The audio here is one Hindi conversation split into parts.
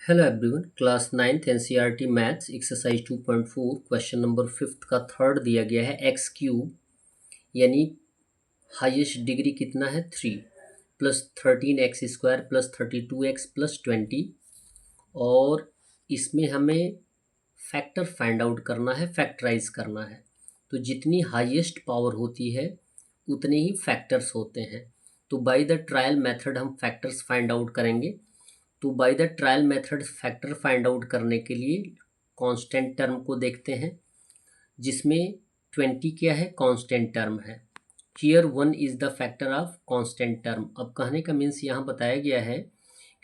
Hello everyone, class 9th NCERT maths exercise 2.4 question number 5 का थर्ड दिया गया है एक्स क्यूब, यानी हाईएस्ट डिग्री कितना है 3 plus 13x² plus 32x plus 20। और इसमें हमें फैक्टर फाइंड आउट करना है, फैक्टराइज करना है। तो जितनी हाईएस्ट पावर होती है उतने ही फैक्टर्स होते हैं। तो बाय द ट्रायल मेथड हम फैक्टर्स फाइंड आउट करेंगे। तो by the trial method factor find out करने के लिए कांस्टेंट टर्म को देखते हैं, जिसमें 20 क्या है, कांस्टेंट टर्म है। Here 1 is the factor of constant term. अब कहने का मीन्स यहाँ बताया गया है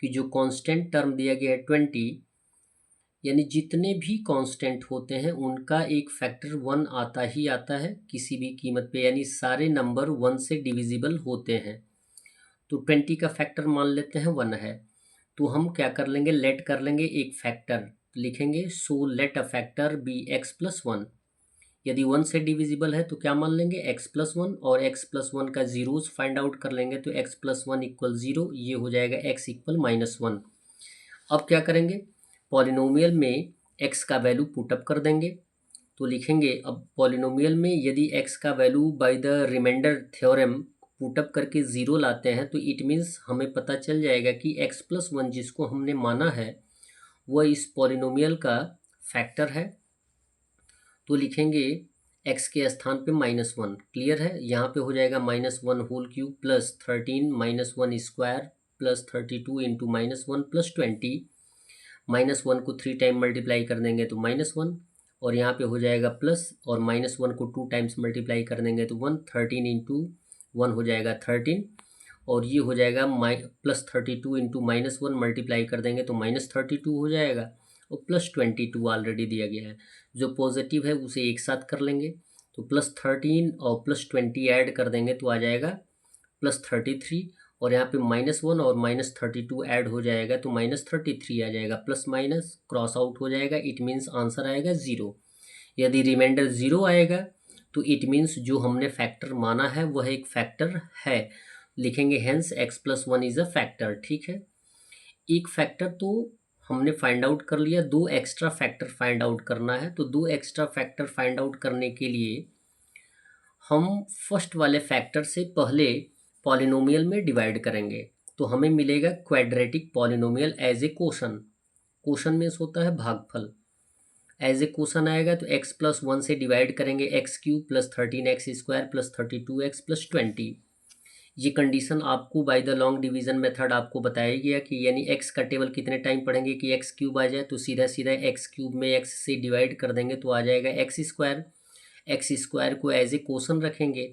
कि जो कांस्टेंट टर्म दिया गया है 20, यानी जितने भी कांस्टेंट होते हैं उनका एक फैक्टर 1 आता ही आता है किसी भी कीमत पे, यानी सारे नंबर 1 से डिविजिबल होते हैं। तो 20 का फैक्टर मान लेते हैं 1 है। तो हम क्या कर लेंगे, लेट कर लेंगे एक फैक्टर, लिखेंगे so let a factor be x plus 1। यदि 1 से डिविजिबल है तो क्या मान लेंगे, x प्लस 1, और x प्लस 1 का जीरोस फाइंड आउट कर लेंगे। तो x प्लस 1 इक्वल 0, ये हो जाएगा x इक्वल -1। अब क्या करेंगे, पॉलिनोमियल में x का वैल्यू पुटअप कर देंगे। तो लिखेंगे, अब पॉलिनोमियल में यदि x का value by the remainder theorem put up करके 0 लाते हैं तो इट मीन्स हमें पता चल जाएगा कि x प्लस 1 जिसको हमने माना है वह इस पॉलिनोमियल का फैक्टर है। तो लिखेंगे x के स्थान पे -1। क्लियर है, यहाँ पे हो जाएगा -1 whole cube plus 13 -1² plus 32 into -1 plus 20। -1 को 3 टाइम मल्टीप्लाई कर देंगे तो -1, और यहाँ पे हो जाएगा प्लस, और -1 को 2 टाइम्स मल्टीप्लाई कर देंगे तो 1। 13 इंटू 1 हो जाएगा 13, और ये हो जाएगा प्लस 32 इंटू -1 मल्टीप्लाई कर देंगे तो -32 हो जाएगा, और प्लस 22 ऑलरेडी दिया गया है। जो पॉजिटिव है उसे एक साथ कर लेंगे, तो प्लस 13 और प्लस 20 ऐड कर देंगे तो आ जाएगा प्लस 33, और यहाँ पे -1 और -32 ऐड हो जाएगा तो -33 आ जाएगा। प्लस माइनस क्रॉस आउट हो जाएगा, इट मीन्स आंसर आएगा 0। यदि रिमाइंडर 0 आएगा तो इट मीन्स जो हमने फैक्टर माना है वह एक फैक्टर है। लिखेंगे hence x plus 1 is a factor. ठीक है, एक फैक्टर तो हमने फाइंड आउट कर लिया, 2 एक्स्ट्रा फैक्टर फाइंड आउट करना है। तो 2 एक्स्ट्रा फैक्टर फाइंड आउट करने के लिए हम फर्स्ट वाले फैक्टर से पहले पॉलिनोमियल में डिवाइड करेंगे। तो हमें मिलेगा quadratic polynomial as a quotient. Quotient means होता है भागफल। एज ए क्वोशन आएगा तो x प्लस 1 से डिवाइड करेंगे, x cube plus 13x² plus 32x plus 20। ये कंडीशन आपको by the long division method आपको बताया गया कि यानी x का टेबल कितने टाइम पढ़ेंगे कि एक्स क्यूब आ जाए, तो सीधा सीधा एक्स क्यूब में x से डिवाइड कर देंगे तो आ जाएगा x²। x² को एज ए क्वोशन रखेंगे,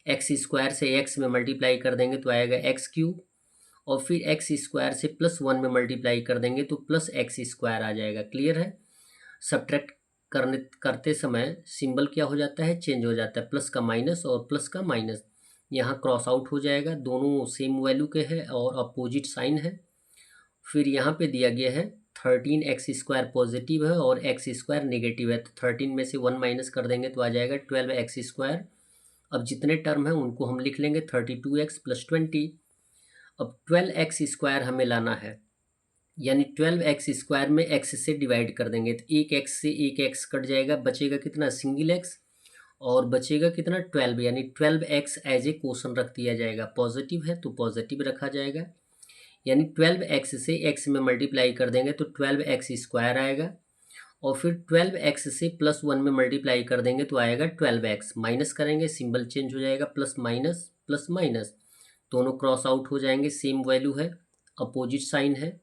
x² से x में मल्टीप्लाई कर देंगे तो आएगा x³, और फिर x² से +1 में मल्टीप्लाई कर देंगे तो प्लस x² आ जाएगा। क्लियर है, सब्ट्रैक्ट करते समय सिंबल क्या हो जाता है, चेंज हो जाता है, प्लस का माइनस और प्लस का माइनस, यहाँ क्रॉस आउट हो जाएगा, दोनों सेम वैल्यू के हैं और अपोजिट साइन है। फिर यहाँ पे दिया गया है 13x² पॉजिटिव है और x² नेगेटिव है, तो 13 में से 1 माइनस कर देंगे तो आ जाएगा 12x²। अब जितने टर्म हैं उनको हम लिख लेंगे 32x प्लस 20। अब 12x² हमें लाना है, यानी 12x² में x से डिवाइड कर देंगे तो एक x से एक x कट जाएगा, बचेगा कितना, सिंगल x, और बचेगा कितना 12, यानी 12x एज ए क्वोशन रख दिया जाएगा। पॉजिटिव है तो पॉजिटिव रखा जाएगा, यानी 12x से x में मल्टीप्लाई कर देंगे तो 12x² आएगा, और फिर 12x से +1 में मल्टीप्लाई कर देंगे तो आएगा 12x। माइनस करेंगे, सिंबल चेंज हो जाएगा, प्लस माइनस दोनों क्रॉस आउट हो जाएंगे, सेम वैल्यू है, अपोजिट साइन है।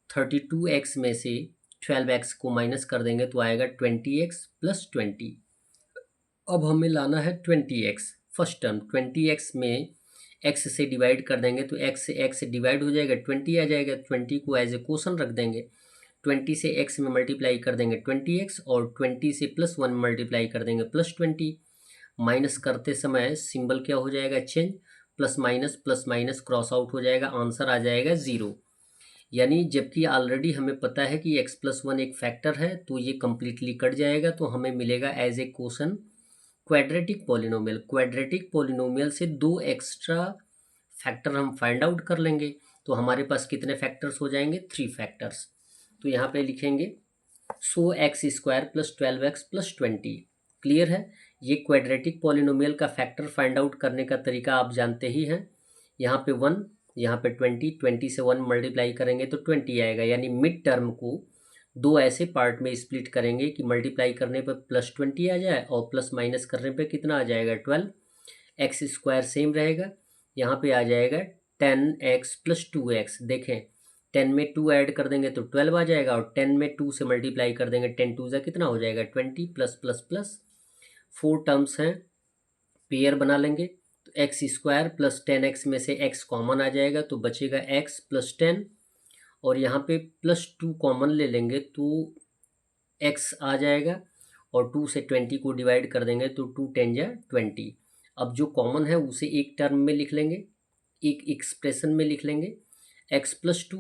32x में से 12x को माइनस कर देंगे तो आएगा 20x प्लस 20। अब हमें लाना है 20x, फर्स्ट टर्म 20x में x से डिवाइड कर देंगे तो x से x डिवाइड हो जाएगा, 20 आ जाएगा, 20 को एज ए क्वोशन रख देंगे, 20 से x में मल्टीप्लाई कर देंगे 20x, और 20 से +1 मल्टीप्लाई कर देंगे +20। माइनस करते समय सिंबल क्या हो जाएगा, change, plus minus cross out हो जाएगा, आंसर आ जाएगा 0। यानी जबकि ऑलरेडी हमें पता है कि x प्लस 1 एक फैक्टर है तो ये कम्प्लीटली कट जाएगा, तो हमें मिलेगा as a quotient quadratic polynomial. Quadratic polynomial से 2 एक्स्ट्रा फैक्टर हम फाइंड आउट कर लेंगे, तो हमारे पास कितने फैक्टर्स हो जाएंगे, 3 फैक्टर्स। तो यहाँ पे लिखेंगे so X square plus 12x plus 20। Clear है। ये क्वाड्रेटिक पॉलिनोमियल का फैक्टर फाइंड आउट करने का तरीका आप जानते ही हैं। यहाँ पे 1, यहाँ पे 20 से 1 मल्टीप्लाई करेंगे तो 20 आएगा, यानी मिड टर्म को दो ऐसे पार्ट में स्प्लिट करेंगे कि मल्टीप्लाई करने पर प्लस 20 आ जाए और प्लस माइनस करने पर कितना आ जाएगा 12। एक्स स्क्वायर सेम रहेगा, यहाँ पे आ जाएगा 10x प्लस 2x। देखें 10 में 2 ऐड कर देंगे तो 12 आ जाएगा, और 10 में 2 से मल्टीप्लाई कर देंगे 10 2 कितना हो जाएगा 20 प्लस प्लस प्लस 4 टर्म्स हैं, पेयर बना लेंगे तो एक्स स्क्वायर प्लस 10x में से x कॉमन आ जाएगा तो बचेगा x प्लस 10, और यहाँ पे प्लस 2 कॉमन ले लेंगे तो x आ जाएगा, और 2 से 20 को डिवाइड कर देंगे तो 2 10 जा 20। अब जो कॉमन है उसे एक टर्म में लिख लेंगे, एक एक्सप्रेशन में लिख लेंगे x प्लस 2,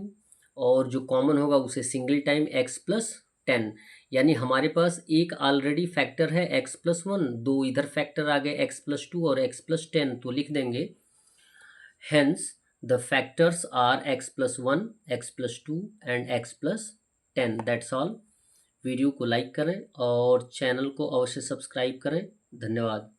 और जो कॉमन होगा उसे सिंगल टाइम x प्लस 10। यानी हमारे पास एक ऑलरेडी फैक्टर है x प्लस 1, दो इधर फैक्टर आ गए x प्लस 2 और x प्लस 10, तो लिख देंगे hence the factors are x plus 1, x plus 2 and x plus 10। That's all. Video को लाइक करें और चैनल को अवश्य सब्सक्राइब करें। धन्यवाद।